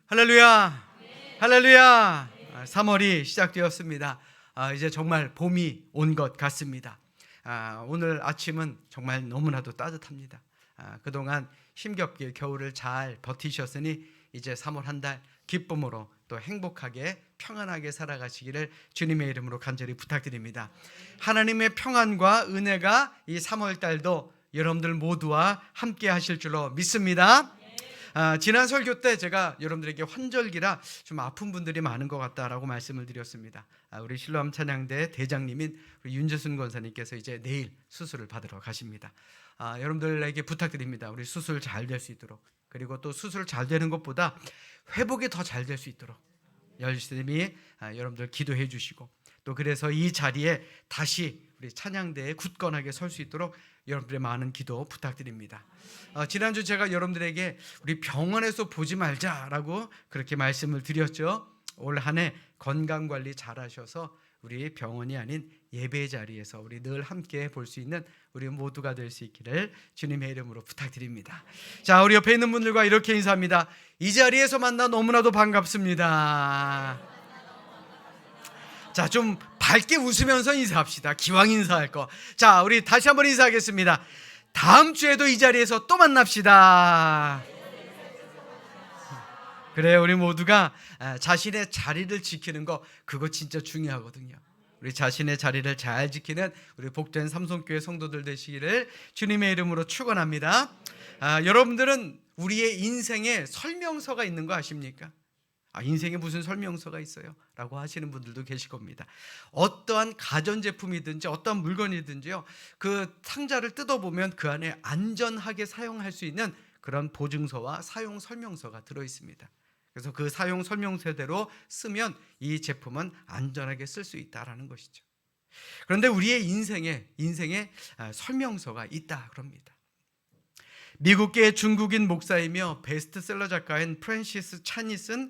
할렐루야, 할렐루야. 3월이 시작되었습니다. 이제 정말 봄이 온 것 같습니다. 오늘 아침은 정말 너무나도 따뜻합니다. 그동안 힘겹게 겨울을 잘 버티셨으니 이제 3월 한 달 기쁨으로 또 행복하게 평안하게 살아가시기를 주님의 이름으로 간절히 부탁드립니다. 하나님의 평안과 은혜가 이 3월 달도 여러분들 모두와 함께 하실 줄로 믿습니다. 지난 설교 때 제가 여러분들에게 환절기라 좀 아픈 분들이 많은 것 같다라고 말씀을 드렸습니다. 우리 실로암 찬양대 대장님인 우리 윤재순 권사님께서 이제 내일 수술을 받으러 가십니다. 여러분들에게 부탁드립니다. 우리 수술 잘 될 수 있도록, 그리고 또 수술 잘 되는 것보다 회복이 더 잘 될 수 있도록 열심히 여러분들 기도해 주시고, 또 그래서 이 자리에 다시 우리 찬양대에 굳건하게 설 수 있도록 여러분들의 많은 기도 부탁드립니다. 지난주 제가 여러분들에게 우리 병원에서 보지 말자라고 그렇게 말씀을 드렸죠. 올 한 해 건강관리 잘 하셔서 우리 병원이 아닌 예배 자리에서 우리 늘 함께 볼 수 있는 우리 모두가 될 수 있기를 주님의 이름으로 부탁드립니다. 자, 우리 옆에 있는 분들과 이렇게 인사합니다. 이 자리에서 만나 너무나도 반갑습니다. 자, 좀 밝게 웃으면서 인사합시다. 기왕 인사할 거. 자, 우리 다시 한번 인사하겠습니다. 다음 주에도 이 자리에서 또 만납시다. 그래요, 우리 모두가 자신의 자리를 지키는 거, 그거 진짜 중요하거든요. 우리 자신의 자리를 잘 지키는 우리 복된 삼성교회 성도들 되시기를 주님의 이름으로 축원합니다. 여러분들은 우리의 인생에 설명서가 있는 거 아십니까? 인생에 무슨 설명서가 있어요? 라고 하시는 분들도 계실 겁니다. 어떠한 가전제품이든지 어떠한 물건이든지요, 그 상자를 뜯어보면 그 안에 안전하게 사용할 수 있는 그런 보증서와 사용 설명서가 들어있습니다. 그래서 그 사용 설명서대로 쓰면 이 제품은 안전하게 쓸 수 있다라는 것이죠. 그런데 우리의 인생에 설명서가 있다 그럽니다. 미국계 중국인 목사이며 베스트셀러 작가인 프랜시스 찬이 쓴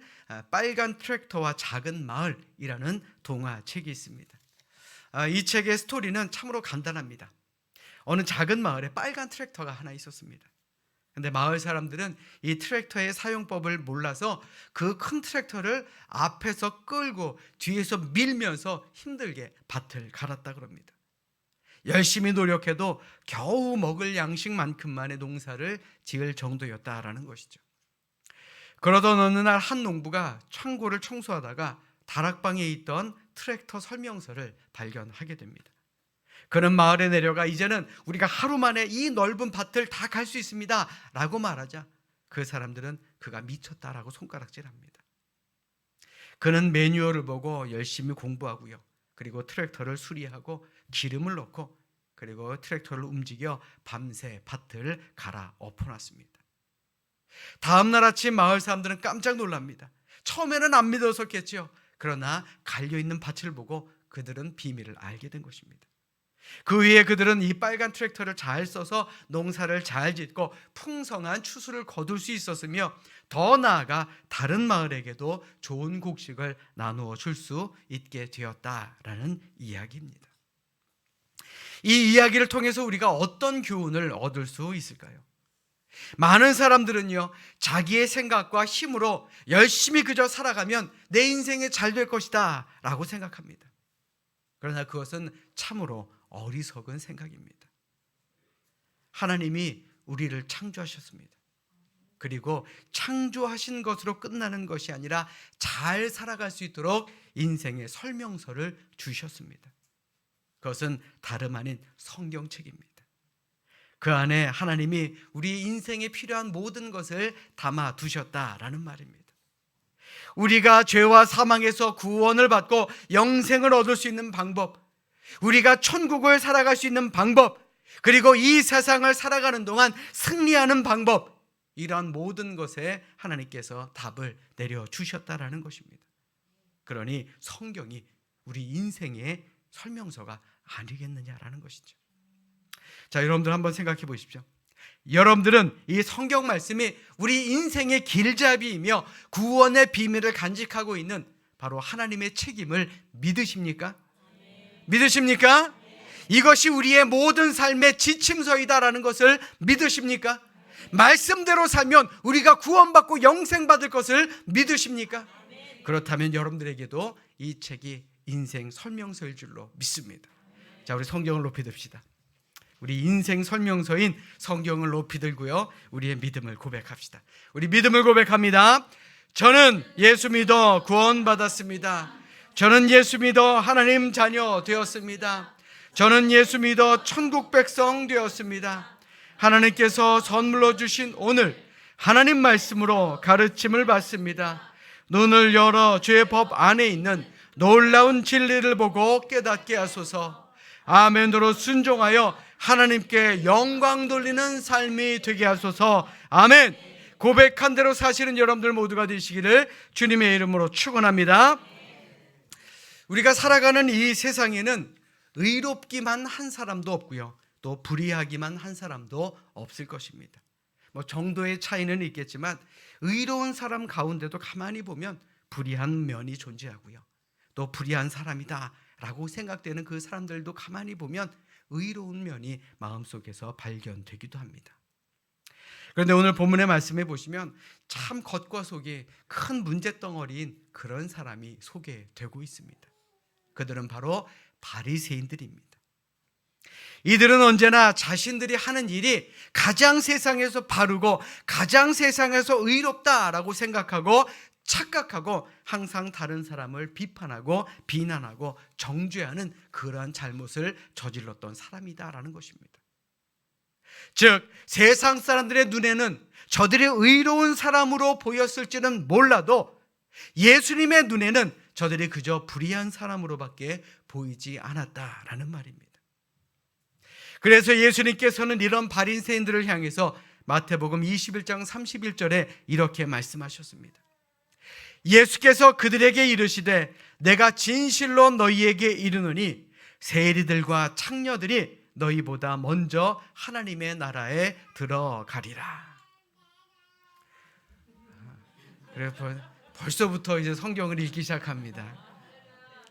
빨간 트랙터와 작은 마을이라는 동화책이 있습니다. 이 책의 스토리는 참으로 간단합니다. 어느 작은 마을에 빨간 트랙터가 하나 있었습니다. 근데 마을 사람들은 이 트랙터의 사용법을 몰라서 그 큰 트랙터를 앞에서 끌고 뒤에서 밀면서 힘들게 밭을 갈았다 그럽니다. 열심히 노력해도 겨우 먹을 양식만큼만의 농사를 지을 정도였다라는 것이죠. 그러던 어느 날 한 농부가 창고를 청소하다가 다락방에 있던 트랙터 설명서를 발견하게 됩니다. 그는 마을에 내려가 이제는 우리가 하루 만에 이 넓은 밭을 다 갈 수 있습니다 라고 말하자 그 사람들은 그가 미쳤다라고 손가락질합니다. 그는 매뉴얼을 보고 열심히 공부하고요, 그리고 트랙터를 수리하고 기름을 넣고 그리고 트랙터를 움직여 밤새 밭을 갈아 엎어놨습니다. 다음날 아침 마을 사람들은 깜짝 놀랍니다. 처음에는 안 믿었었겠죠. 그러나 갈려있는 밭을 보고 그들은 비밀을 알게 된 것입니다. 그 위에 그들은 이 빨간 트랙터를 잘 써서 농사를 잘 짓고 풍성한 추수를 거둘 수 있었으며, 더 나아가 다른 마을에게도 좋은 곡식을 나누어 줄 수 있게 되었다라는 이야기입니다. 이 이야기를 통해서 우리가 어떤 교훈을 얻을 수 있을까요? 많은 사람들은요, 자기의 생각과 힘으로 열심히 그저 살아가면 내 인생이 잘 될 것이다 라고 생각합니다. 그러나 그것은 참으로 어리석은 생각입니다. 하나님이 우리를 창조하셨습니다. 그리고 창조하신 것으로 끝나는 것이 아니라 잘 살아갈 수 있도록 인생의 설명서를 주셨습니다. 그것은 다름 아닌 성경책입니다. 그 안에 하나님이 우리 인생에 필요한 모든 것을 담아 두셨다라는 말입니다. 우리가 죄와 사망에서 구원을 받고 영생을 얻을 수 있는 방법, 우리가 천국을 살아갈 수 있는 방법, 그리고 이 세상을 살아가는 동안 승리하는 방법, 이러한 모든 것에 하나님께서 답을 내려주셨다라는 것입니다. 그러니 성경이 우리 인생의 설명서가 아니겠느냐라는 것이죠. 자, 여러분들 한번 생각해 보십시오. 여러분들은 이 성경 말씀이 우리 인생의 길잡이이며 구원의 비밀을 간직하고 있는 바로 하나님의 책임을 믿으십니까? 믿으십니까? 이것이 우리의 모든 삶의 지침서이다라는 것을 믿으십니까? 말씀대로 살면 우리가 구원받고 영생 받을 것을 믿으십니까? 그렇다면 여러분들에게도 이 책이 인생 설명서일 줄로 믿습니다. 자, 우리 성경을 높이 듭시다. 우리 인생 설명서인 성경을 높이 들고요, 우리의 믿음을 고백합시다. 우리 믿음을 고백합니다. 저는 예수 믿어 구원받았습니다. 저는 예수 믿어 하나님 자녀 되었습니다. 저는 예수 믿어 천국 백성 되었습니다. 하나님께서 선물로 주신 오늘 하나님 말씀으로 가르침을 받습니다. 눈을 열어 주의 법 안에 있는 놀라운 진리를 보고 깨닫게 하소서. 아멘으로 순종하여 하나님께 영광 돌리는 삶이 되게 하소서. 아멘. 고백한 대로 사시는 여러분들 모두가 되시기를 주님의 이름으로 축원합니다. 우리가 살아가는 이 세상에는 의롭기만 한 사람도 없고요, 또 불의하기만 한 사람도 없을 것입니다. 정도의 차이는 있겠지만 의로운 사람 가운데도 가만히 보면 불의한 면이 존재하고요, 또 불의한 사람이다 라고 생각되는 그 사람들도 가만히 보면 의로운 면이 마음속에서 발견되기도 합니다. 그런데 오늘 본문의 말씀에 보시면 참 겉과 속이 큰 문제덩어리인 그런 사람이 소개되고 있습니다. 그들은 바로 바리새인들입니다. 이들은 언제나 자신들이 하는 일이 가장 세상에서 바르고 가장 세상에서 의롭다라고 생각하고 착각하고 항상 다른 사람을 비판하고 비난하고 정죄하는 그러한 잘못을 저질렀던 사람이다라는 것입니다. 즉 세상 사람들의 눈에는 저들이 의로운 사람으로 보였을지는 몰라도 예수님의 눈에는 저들이 그저 불의한 사람으로밖에 보이지 않았다라는 말입니다. 그래서 예수님께서는 이런 바리새인들을 향해서 마태복음 21장 31절에 이렇게 말씀하셨습니다. 예수께서 그들에게 이르시되 내가 진실로 너희에게 이르노니 세리들과 창녀들이 너희보다 먼저 하나님의 나라에 들어가리라. 그래 벌써부터 이제 성경을 읽기 시작합니다.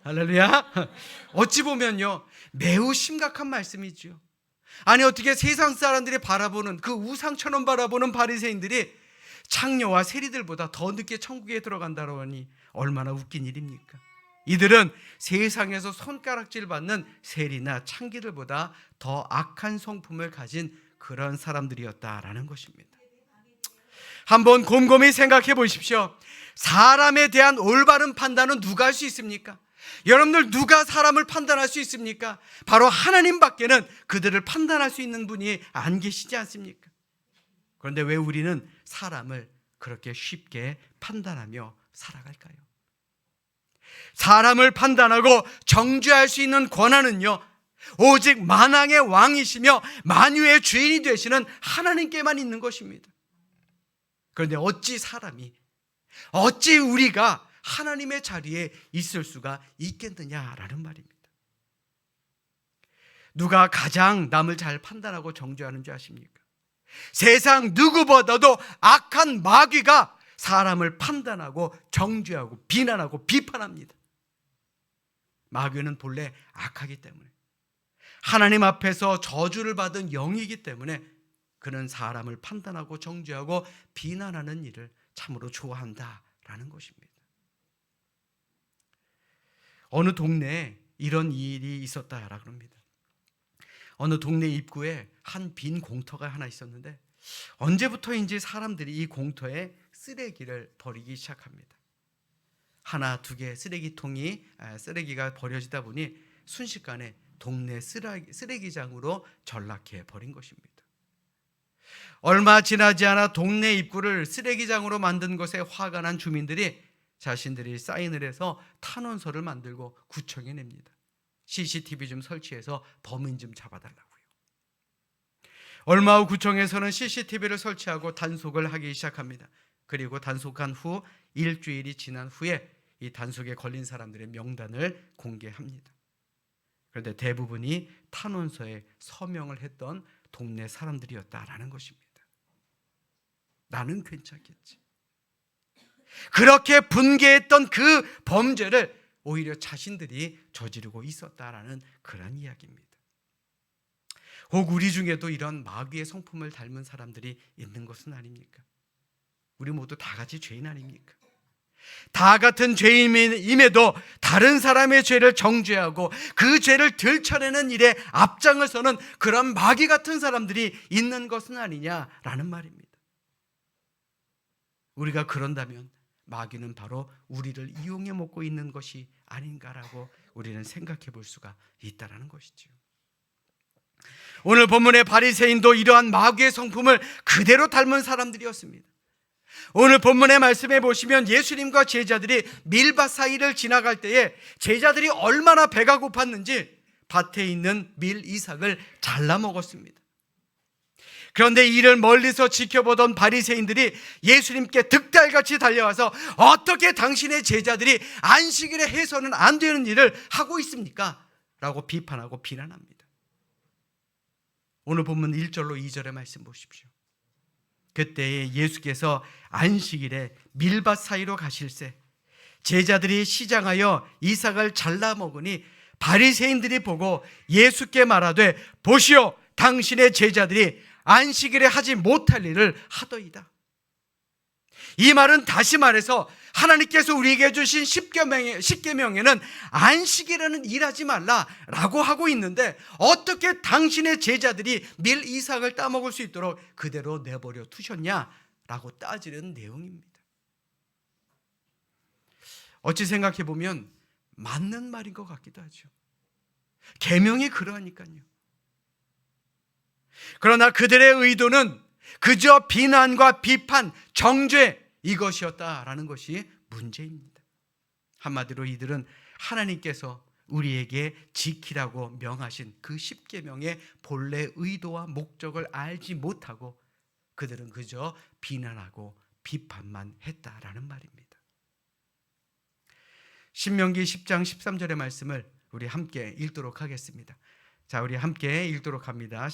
할렐루야. 어찌 보면요 매우 심각한 말씀이죠. 아니 어떻게 세상 사람들이 바라보는 그 우상처럼 바라보는 바리새인들이 창녀와 세리들보다 더 늦게 천국에 들어간다고 하니 얼마나 웃긴 일입니까? 이들은 세상에서 손가락질 받는 세리나 창기들보다 더 악한 성품을 가진 그런 사람들이었다라는 것입니다. 한번 곰곰이 생각해 보십시오. 사람에 대한 올바른 판단은 누가 할 수 있습니까? 여러분들 누가 사람을 판단할 수 있습니까? 바로 하나님밖에는 그들을 판단할 수 있는 분이 안 계시지 않습니까? 그런데 왜 우리는 사람을 그렇게 쉽게 판단하며 살아갈까요? 사람을 판단하고 정죄할 수 있는 권한은요 오직 만왕의 왕이시며 만유의 주인이 되시는 하나님께만 있는 것입니다. 그런데 어찌 우리가 하나님의 자리에 있을 수가 있겠느냐라는 말입니다. 누가 가장 남을 잘 판단하고 정죄하는 줄 아십니까? 세상 누구보다도 악한 마귀가 사람을 판단하고 정죄하고 비난하고 비판합니다. 마귀는 본래 악하기 때문에 하나님 앞에서 저주를 받은 영이기 때문에 그는 사람을 판단하고 정죄하고 비난하는 일을 참으로 좋아한다라는 것입니다. 어느 동네에 이런 일이 있었다라고 합니다. 어느 동네 입구에 한 빈 공터가 하나 있었는데 언제부터인지 사람들이 이 공터에 쓰레기를 버리기 시작합니다. 하나 두 개 쓰레기가 버려지다 보니 순식간에 동네 쓰레기장으로 전락해 버린 것입니다. 얼마 지나지 않아 동네 입구를 쓰레기장으로 만든 것에 화가 난 주민들이 자신들이 사인을 해서 탄원서를 만들고 구청에 냅니다. CCTV 좀 설치해서 범인 좀 잡아달라고요. 얼마 후 구청에서는 CCTV를 설치하고 단속을 하기 시작합니다. 그리고 단속한 후 일주일이 지난 후에 이 단속에 걸린 사람들의 명단을 공개합니다. 그런데 대부분이 탄원서에 서명을 했던 동네 사람들이었다라는 것입니다. 나는 괜찮겠지. 그렇게 분개했던 그 범죄를 오히려 자신들이 저지르고 있었다라는 그런 이야기입니다. 혹 우리 중에도 이런 마귀의 성품을 닮은 사람들이 있는 것은 아닙니까? 우리 모두 다 같이 죄인 아닙니까? 다 같은 죄인임에도 다른 사람의 죄를 정죄하고 그 죄를 들춰내는 일에 앞장을 서는 그런 마귀 같은 사람들이 있는 것은 아니냐라는 말입니다. 우리가 그런다면 마귀는 바로 우리를 이용해 먹고 있는 것이 아닌가라고 우리는 생각해 볼 수가 있다는 것이죠. 오늘 본문의 바리새인도 이러한 마귀의 성품을 그대로 닮은 사람들이었습니다. 오늘 본문의 말씀에 보시면 예수님과 제자들이 밀밭 사이를 지나갈 때에 제자들이 얼마나 배가 고팠는지 밭에 있는 밀 이삭을 잘라 먹었습니다. 그런데 이를 멀리서 지켜보던 바리새인들이 예수님께 득달같이 달려와서 어떻게 당신의 제자들이 안식일에 해서는 안 되는 일을 하고 있습니까? 라고 비판하고 비난합니다. 오늘 본문 1절로 2절의 말씀 보십시오. 그때에 예수께서 안식일에 밀밭 사이로 가실새 제자들이 시장하여 이삭을 잘라 먹으니 바리새인들이 보고 예수께 말하되 보시오, 당신의 제자들이 안식일에 하지 못할 일을 하더이다. 이 말은 다시 말해서 하나님께서 우리에게 주신 십계명에는 안식일에는 일하지 말라라고 하고 있는데 어떻게 당신의 제자들이 밀 이삭을 따먹을 수 있도록 그대로 내버려 두셨냐라고 따지는 내용입니다. 어찌 생각해 보면 맞는 말인 것 같기도 하죠. 계명이 그러하니까요. 그러나 그들의 의도는 그저 비난과 비판, 정죄 이것이었다라는 것이 문제입니다. 한마디로 이들은 하나님께서 우리에게 지키라고 명하신 그 십계명의 본래 의도와 목적을 알지 못하고 그들은 그저 비난하고 비판만 했다라는 말입니다. 신명기 10장 13절의 말씀을 우리 함께 읽도록 하겠습니다. 자, 우리 함께 읽도록 합니다.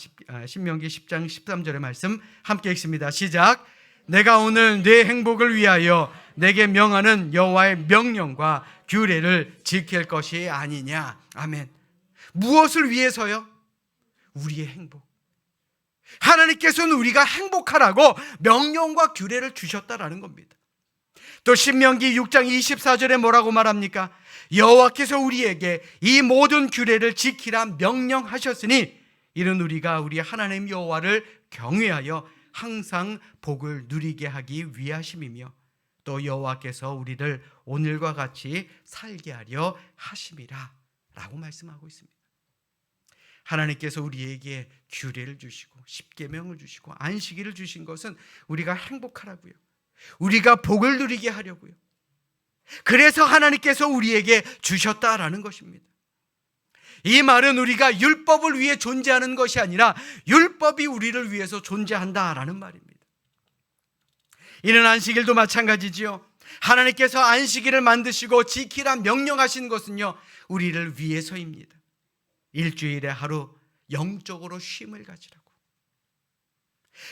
신명기 10장 13절의 말씀 함께 읽습니다. 시작. 내가 오늘 내 행복을 위하여 내게 명하는 여호와의 명령과 규례를 지킬 것이 아니냐. 아멘. 무엇을 위해서요? 우리의 행복. 하나님께서는 우리가 행복하라고 명령과 규례를 주셨다라는 겁니다. 또 신명기 6장 24절에 뭐라고 말합니까? 여호와께서 우리에게 이 모든 규례를 지키라 명령하셨으니 이는 우리가 우리 하나님 여호와를 경외하여 항상 복을 누리게 하기 위하심이며 또 여호와께서 우리를 오늘과 같이 살게 하려 하심이라 라고 말씀하고 있습니다. 하나님께서 우리에게 규례를 주시고 십계명을 주시고 안식일을 주신 것은 우리가 행복하라고요. 우리가 복을 누리게 하려고요. 그래서 하나님께서 우리에게 주셨다라는 것입니다. 이 말은 우리가 율법을 위해 존재하는 것이 아니라 율법이 우리를 위해서 존재한다라는 말입니다. 이는 안식일도 마찬가지지요. 하나님께서 안식일을 만드시고 지키라 명령하신 것은요, 우리를 위해서입니다. 일주일에 하루 영적으로 쉼을 가지라고.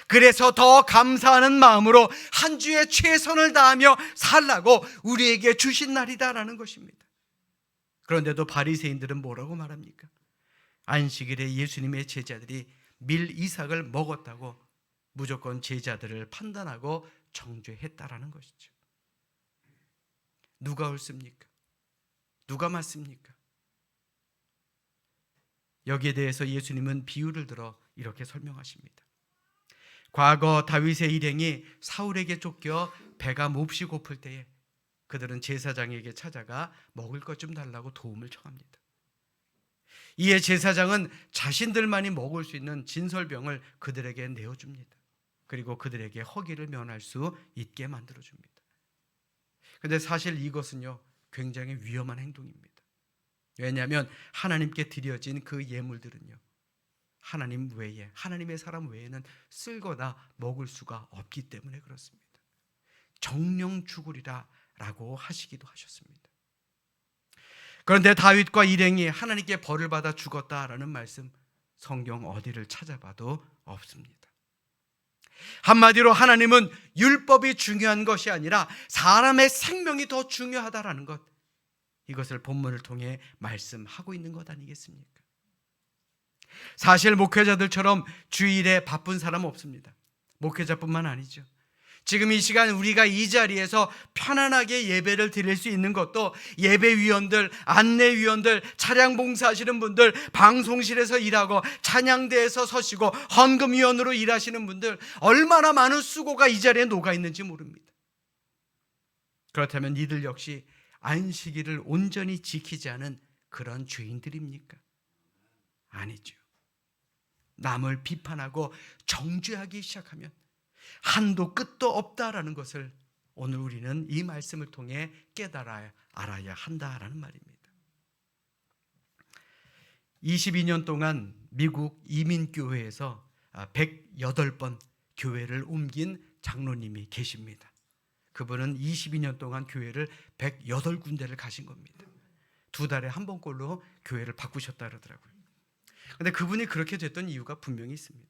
그래서 더 감사하는 마음으로 한 주에 최선을 다하며 살라고 우리에게 주신 날이다라는 것입니다. 그런데도 바리새인들은 뭐라고 말합니까? 안식일에 예수님의 제자들이 밀 이삭을 먹었다고 무조건 제자들을 판단하고 정죄했다라는 것이죠. 누가 옳습니까? 누가 맞습니까? 여기에 대해서 예수님은 비유를 들어 이렇게 설명하십니다. 과거 다윗의 일행이 사울에게 쫓겨 배가 몹시 고플 때에 그들은 제사장에게 찾아가 먹을 것 좀 달라고 도움을 청합니다. 이에 제사장은 자신들만이 먹을 수 있는 진설병을 그들에게 내어줍니다. 그리고 그들에게 허기를 면할 수 있게 만들어줍니다. 그런데 사실 이것은요, 굉장히 위험한 행동입니다. 왜냐하면 하나님께 드려진 그 예물들은요, 하나님 외에, 하나님의 사람 외에는 쓸거나 먹을 수가 없기 때문에 그렇습니다. 정령 죽으리라 라고 하시기도 하셨습니다. 그런데 다윗과 일행이 하나님께 벌을 받아 죽었다라는 말씀, 성경 어디를 찾아봐도 없습니다. 한마디로 하나님은 율법이 중요한 것이 아니라 사람의 생명이 더 중요하다라는 것, 이것을 본문을 통해 말씀하고 있는 것 아니겠습니까? 사실 목회자들처럼 주일에 바쁜 사람 없습니다. 목회자뿐만 아니죠. 지금 이 시간 우리가 이 자리에서 편안하게 예배를 드릴 수 있는 것도 예배위원들, 안내위원들, 차량 봉사하시는 분들, 방송실에서 일하고 찬양대에서 서시고 헌금위원으로 일하시는 분들, 얼마나 많은 수고가 이 자리에 녹아 있는지 모릅니다. 그렇다면 이들 역시 안식일을 온전히 지키지 않은 그런 죄인들입니까? 아니죠. 남을 비판하고 정죄하기 시작하면 한도 끝도 없다라는 것을 오늘 우리는 이 말씀을 통해 깨달아야 알아야 한다라는 말입니다. 22년 동안 미국 이민교회에서 108번 교회를 옮긴 장로님이 계십니다. 그분은 22년 동안 교회를 108군데를 가신 겁니다. 2달에 한 번꼴로 교회를 바꾸셨다 그러더라고요. 그런데 그분이 그렇게 됐던 이유가 분명히 있습니다.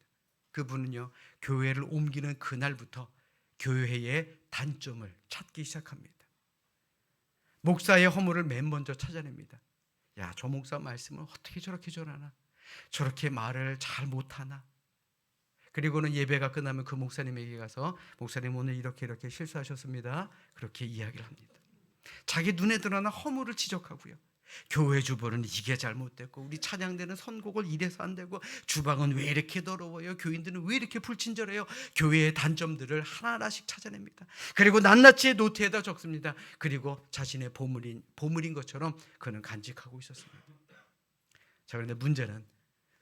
그분은요, 교회를 옮기는 그날부터 교회의 단점을 찾기 시작합니다. 목사의 허물을 맨 먼저 찾아냅니다. 야, 저 목사 말씀을 어떻게 저렇게 전하나? 저렇게 말을 잘 못하나? 그리고는 예배가 끝나면 그 목사님에게 가서 목사님 오늘 이렇게 실수하셨습니다. 그렇게 이야기를 합니다. 자기 눈에 드러난 허물을 지적하고요. 교회 주보는 이게 잘못됐고 우리 찬양대는 선곡을 이래서 안 되고 주방은 왜 이렇게 더러워요? 교인들은 왜 이렇게 불친절해요? 교회의 단점들을 하나하나씩 찾아냅니다. 그리고 낱낱이 노트에다 적습니다. 그리고 자신의 보물인 것처럼 그는 간직하고 있었습니다. 자, 그런데 문제는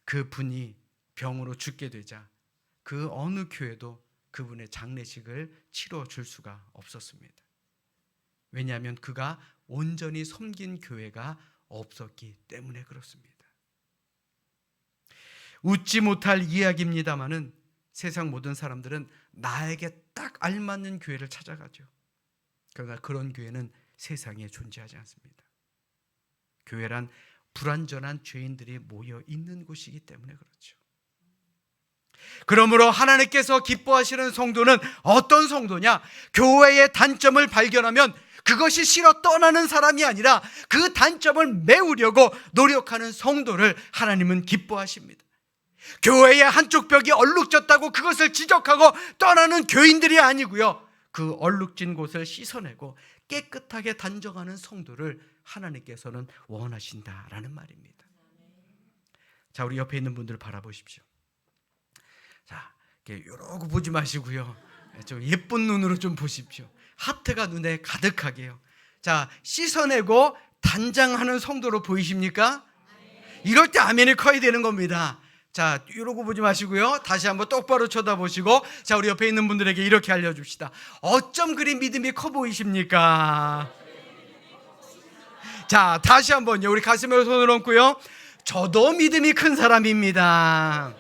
그 분이 병으로 죽게 되자 그 어느 교회도 그분의 장례식을 치러줄 수가 없었습니다. 왜냐하면 그가 온전히 섬긴 교회가 없었기 때문에 그렇습니다. 웃지 못할 이야기입니다마는 세상 모든 사람들은 나에게 딱 알맞는 교회를 찾아가죠. 그러나 그런 교회는 세상에 존재하지 않습니다. 교회란 불완전한 죄인들이 모여 있는 곳이기 때문에 그렇죠. 그러므로 하나님께서 기뻐하시는 성도는 어떤 성도냐? 교회의 단점을 발견하면 그것이 싫어 떠나는 사람이 아니라 그 단점을 메우려고 노력하는 성도를 하나님은 기뻐하십니다. 교회의 한쪽 벽이 얼룩졌다고 그것을 지적하고 떠나는 교인들이 아니고요, 그 얼룩진 곳을 씻어내고 깨끗하게 단정하는 성도를 하나님께서는 원하신다라는 말입니다. 자, 우리 옆에 있는 분들 바라보십시오. 자, 이러고 보지 마시고요, 좀 예쁜 눈으로 좀 보십시오. 하트가 눈에 가득하게요. 자, 씻어내고 단장하는 성도로 보이십니까? 이럴 때 아멘이 커야 되는 겁니다. 자, 이러고 보지 마시고요, 다시 한번 똑바로 쳐다보시고, 자, 우리 옆에 있는 분들에게 이렇게 알려줍시다. 어쩜 그리 믿음이 커 보이십니까? 자, 다시 한번요, 우리 가슴에 손을 얹고요, 저도 믿음이 큰 사람입니다.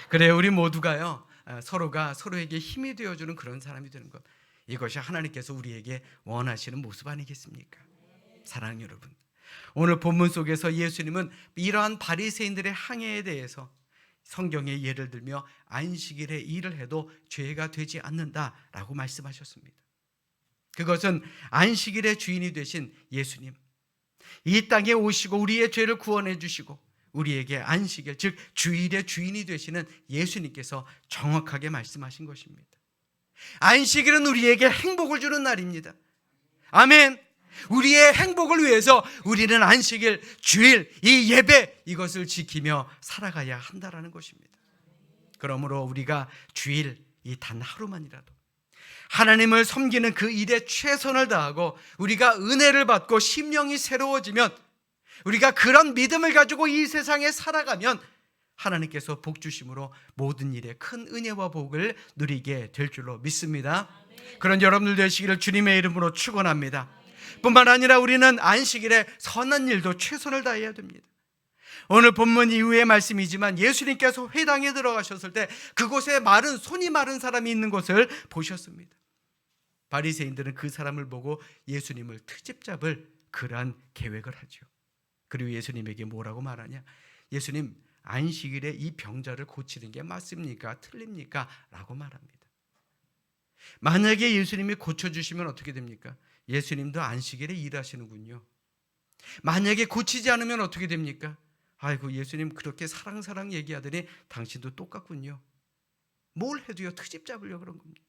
그래요, 우리 모두가요, 서로가 서로에게 힘이 되어주는 그런 사람이 되는 것, 이것이 하나님께서 우리에게 원하시는 모습 아니겠습니까? 사랑하는 여러분, 오늘 본문 속에서 예수님은 이러한 바리새인들의 항해에 대해서 성경의 예를 들며 안식일에 일을 해도 죄가 되지 않는다라고 말씀하셨습니다. 그것은 안식일의 주인이 되신 예수님, 이 땅에 오시고 우리의 죄를 구원해 주시고 우리에게 안식일, 즉 주일의 주인이 되시는 예수님께서 정확하게 말씀하신 것입니다. 안식일은 우리에게 행복을 주는 날입니다. 아멘. 우리의 행복을 위해서 우리는 안식일, 주일, 이 예배, 이것을 지키며 살아가야 한다라는 것입니다. 그러므로 우리가 주일 이 단 하루만이라도 하나님을 섬기는 그 일에 최선을 다하고 우리가 은혜를 받고 심령이 새로워지면, 우리가 그런 믿음을 가지고 이 세상에 살아가면 하나님께서 복 주심으로 모든 일에 큰 은혜와 복을 누리게 될 줄로 믿습니다. 그런 여러분들 되시기를 주님의 이름으로 축원합니다. 뿐만 아니라 우리는 안식일에 선한 일도 최선을 다해야 됩니다. 오늘 본문 이후의 말씀이지만 예수님께서 회당에 들어가셨을 때 그곳에 손이 마른 사람이 있는 것을 보셨습니다. 바리새인들은 그 사람을 보고 예수님을 트집 잡을 그러한 계획을 하죠. 그리고 예수님에게 뭐라고 말하냐? 예수님, 안식일에 이 병자를 고치는 게 맞습니까? 틀립니까? 라고 말합니다. 만약에 예수님이 고쳐주시면 어떻게 됩니까? 예수님도 안식일에 일하시는군요. 만약에 고치지 않으면 어떻게 됩니까? 아이고, 예수님 그렇게 사랑 얘기하더니 당신도 똑같군요. 뭘 해도요 트집 잡으려고 그런 겁니다.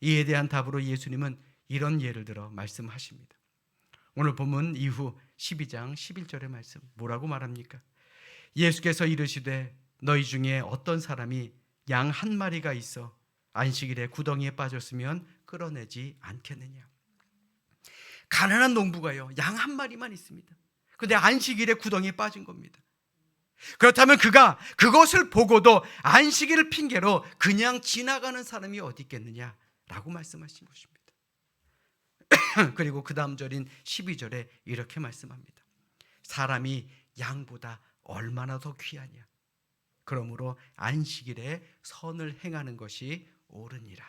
이에 대한 답으로 예수님은 이런 예를 들어 말씀하십니다. 오늘 본문 이후 12장 11절의 말씀 뭐라고 말합니까? 예수께서 이르시되 너희 중에 어떤 사람이 양 한 마리가 있어 안식일에 구덩이에 빠졌으면 끌어내지 않겠느냐. 가난한 농부가요 양 한 마리만 있습니다. 근데 안식일에 구덩이에 빠진 겁니다. 그렇다면 그가 그것을 보고도 안식일을 핑계로 그냥 지나가는 사람이 어디 있겠느냐라고 말씀하신 것입니다. 그리고 그 다음 절인 12절에 이렇게 말씀합니다. 사람이 양보다 얼마나 더 귀하냐. 그러므로 안식일에 선을 행하는 것이 옳으니라.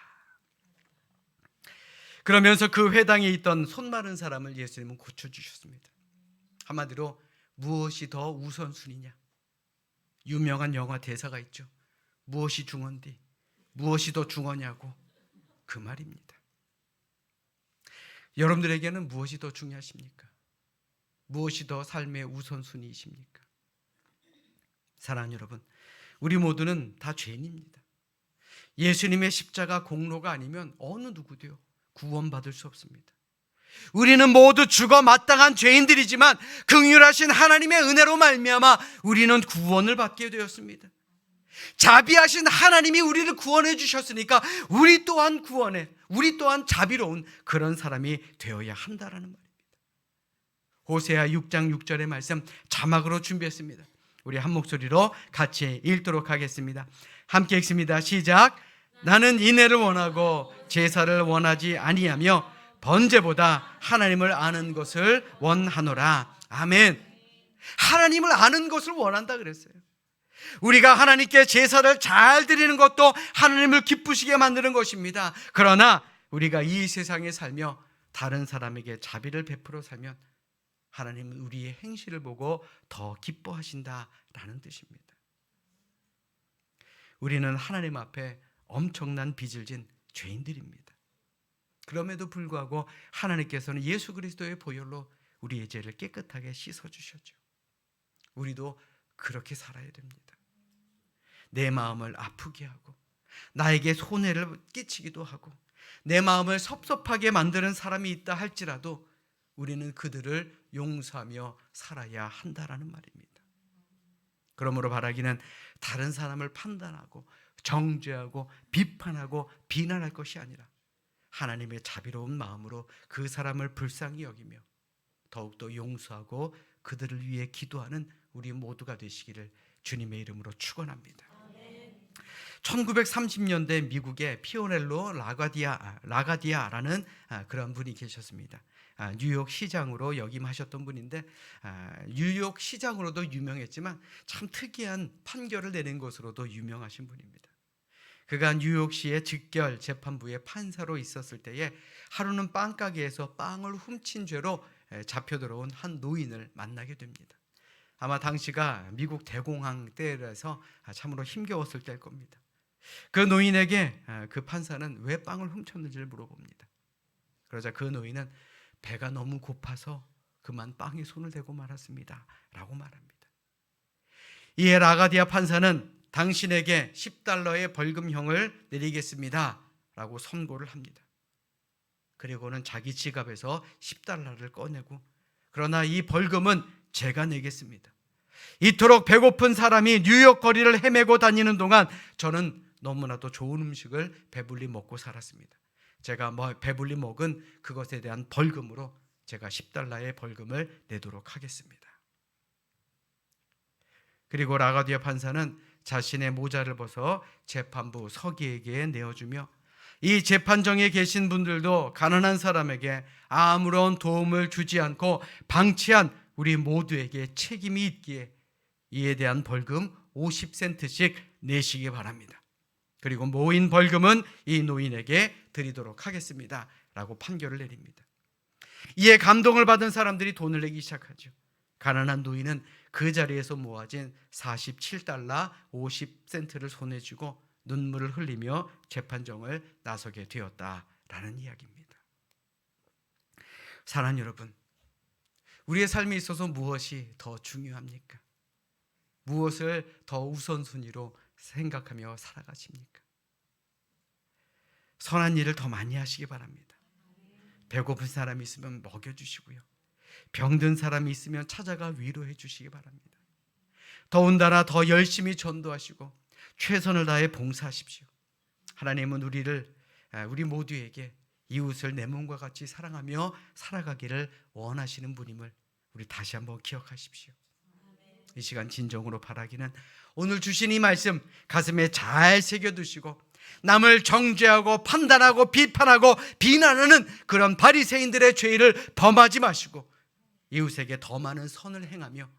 그러면서 그 회당에 있던 손 마른 사람을 예수님은 고쳐주셨습니다. 한마디로 무엇이 더 우선순위냐. 유명한 영화 대사가 있죠. 무엇이 중헌디 무엇이 더 중헌냐고, 그 말입니다. 여러분들에게는 무엇이 더 중요하십니까? 무엇이 더 삶의 우선순위이십니까? 사랑하는 여러분, 우리 모두는 다 죄인입니다. 예수님의 십자가 공로가 아니면 어느 누구도요 구원받을 수 없습니다. 우리는 모두 죽어 마땅한 죄인들이지만 긍휼하신 하나님의 은혜로 말미암아 우리는 구원을 받게 되었습니다. 자비하신 하나님이 우리를 구원해 주셨으니까 우리 또한 자비로운 그런 사람이 되어야 한다라는 말입니다. 호세아 6장 6절의 말씀 자막으로 준비했습니다. 우리 한 목소리로 같이 읽도록 하겠습니다. 함께 읽습니다. 시작. 나는 인애를 원하고 제사를 원하지 아니하며 번제보다 하나님을 아는 것을 원하노라. 아멘. 하나님을 아는 것을 원한다 그랬어요. 우리가 하나님께 제사를 잘 드리는 것도 하나님을 기쁘시게 만드는 것입니다. 그러나 우리가 이 세상에 살며 다른 사람에게 자비를 베풀어 살면 하나님은 우리의 행실을 보고 더 기뻐하신다라는 뜻입니다. 우리는 하나님 앞에 엄청난 빚을 진 죄인들입니다. 그럼에도 불구하고 하나님께서는 예수 그리스도의 보혈로 우리의 죄를 깨끗하게 씻어주셨죠. 우리도 그렇게 살아야 됩니다. 내 마음을 아프게 하고 나에게 손해를 끼치기도 하고 내 마음을 섭섭하게 만드는 사람이 있다 할지라도 우리는 그들을 용서하며 살아야 한다라는 말입니다. 그러므로 바라기는 다른 사람을 판단하고 정죄하고 비판하고 비난할 것이 아니라 하나님의 자비로운 마음으로 그 사람을 불쌍히 여기며 더욱더 용서하고 그들을 위해 기도하는 우리 모두가 되시기를 주님의 이름으로 축원합니다. 1930년대 미국의 피오넬로 라가디아라는 그런 분이 계셨습니다. 뉴욕 시장으로 역임하셨던 분인데 뉴욕 시장으로도 유명했지만 참 특이한 판결을 내는 것으로도 유명하신 분입니다. 그가 뉴욕시의 즉결 재판부의 판사로 있었을 때에 하루는 빵가게에서 빵을 훔친 죄로 잡혀 들어온 한 노인을 만나게 됩니다. 아마 당시가 미국 대공황 때라서 참으로 힘겨웠을 때일 겁니다. 그 노인에게 그 판사는 왜 빵을 훔쳤는지를 물어봅니다. 그러자 그 노인은 배가 너무 고파서 그만 빵에 손을 대고 말았습니다 라고 말합니다. 이에 라가디아 판사는 당신에게 $10의 벌금형을 내리겠습니다 라고 선고를 합니다. 그리고는 자기 지갑에서 $10를 꺼내고 그러나 이 벌금은 제가 내겠습니다. 이토록 배고픈 사람이 뉴욕 거리를 헤매고 다니는 동안 저는 너무나도 좋은 음식을 배불리 먹고 살았습니다. 제가 배불리 먹은 그것에 대한 벌금으로 제가 $10의 벌금을 내도록 하겠습니다. 그리고 라가디아 판사는 자신의 모자를 벗어 재판부 서기에게 내어주며 이 재판정에 계신 분들도 가난한 사람에게 아무런 도움을 주지 않고 방치한 우리 모두에게 책임이 있기에 이에 대한 벌금 50센트씩 내시기 바랍니다. 그리고 모인 벌금은 이 노인에게 드리도록 하겠습니다 라고 판결을 내립니다. 이에 감동을 받은 사람들이 돈을 내기 시작하죠. 가난한 노인은 그 자리에서 모아진 $47 50센트를 손에 쥐고 눈물을 흘리며 재판정을 나서게 되었다라는 이야기입니다. 사랑하는 여러분, 우리의 삶에 있어서 무엇이 더 중요합니까? 무엇을 더 우선순위로 생각하며 살아가십니까? 선한 일을 더 많이 하시기 바랍니다. 배고픈 사람이 있으면 먹여주시고요, 병든 사람이 있으면 찾아가 위로해 주시기 바랍니다. 더군다나 더 열심히 전도하시고 최선을 다해 봉사하십시오. 하나님은 우리 모두에게 이웃을 내 몸과 같이 사랑하며 살아가기를 원하시는 분임을 우리 다시 한번 기억하십시오. 이 시간 진정으로 바라기는 오늘 주신 이 말씀 가슴에 잘 새겨두시고 남을 정죄하고 판단하고 비판하고 비난하는 그런 바리새인들의 죄를 범하지 마시고 이웃에게 더 많은 선을 행하며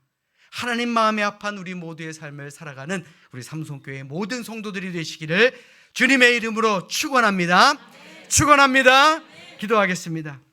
하나님 마음에 합한 우리 모두의 삶을 살아가는 우리 삼손교회 모든 성도들이 되시기를 주님의 이름으로 축원합니다. 축원합니다. 기도하겠습니다.